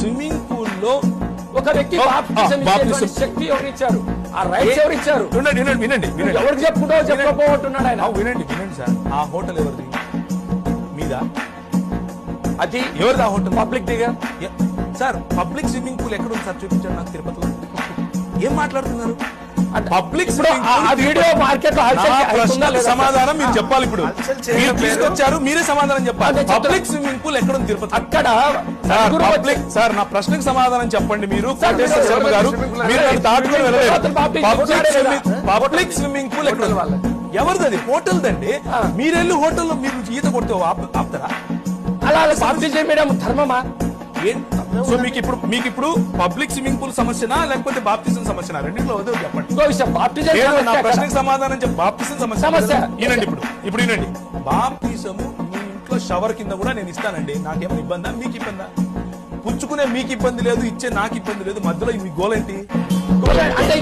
Swimming pool లో ఒక వ్యక్తి బాప్టిజం శక్తి ఎవరు ఇచ్చారు? ఆ రైట్స్ ఎవరు ఇచ్చారు? వినండి ఎవరికి చెప్పుకుంటావో చెప్పకపోతున్నాడు ఆయన. వినండి సార్. ఆ హోటల్ ఎవరిది? మీద అది ఎవరిది? ఆ హోటల్ పబ్లిక్ దిగా సార్. పబ్లిక్ స్విమ్మింగ్ పూల్ ఎక్కడ ఉంది సార్? చూపించండి నాకు తిరుపతిలో. ఏం మాట్లాడుతున్నారు? పబ్లిక్ వీడియో మార్కెట్ సమాధానం మీరు చెప్పాలి. ఇప్పుడు మీరు తీసుకొచ్చారు, మీరే సమాధానం చెప్పాలి. పబ్లిక్ స్విమ్మింగ్ పూల్ ఎక్కడ ఉంది తిరుపతి? అక్కడ పబ్లిక్ సార్, నా ప్రశ్నకు సమాధానం చెప్పండి. మీరు కోటేశ్వర శర్మ గారు, మీరు నన్ను దాటుకొని వెళ్ళలేదు. పబ్లిక్ స్విమ్మింగ్ పూల్ ఎక్కడ ఉంది? ఎవరిది? అది హోటల్ దండి. మీరెళ్ళి హోటల్లో మీరు ఈత కొడితే ఆపుతారా? అలా బాప్టిజం మేడం ధర్మమా? సో మీకు ఇప్పుడు పబ్లిక్ స్విమ్మింగ్ పూల్ సమస్యనా లేకపోతే బాప్టిజం సమస్యనా? రెండింటిలో వద్దు చెప్పండి. ఇంకో విషయం, బాప్టిజం నా ప్రశ్నకు సమాధానం చెప్పి బాప్టిజం సమస్య వినండి. ఇప్పుడు వినండి. బాప్టిజము మీ ఇంట్లో షవర్ కింద కూడా నేను ఇస్తానండి. నాకేమైనా ఇబ్బందా? మీకు ఇబ్బందా? పుచ్చుకునే మీకు ఇబ్బంది లేదు, ఇచ్చే నాకు ఇబ్బంది లేదు. మధ్యలో మీ గోల్ ఏంటి? అంటే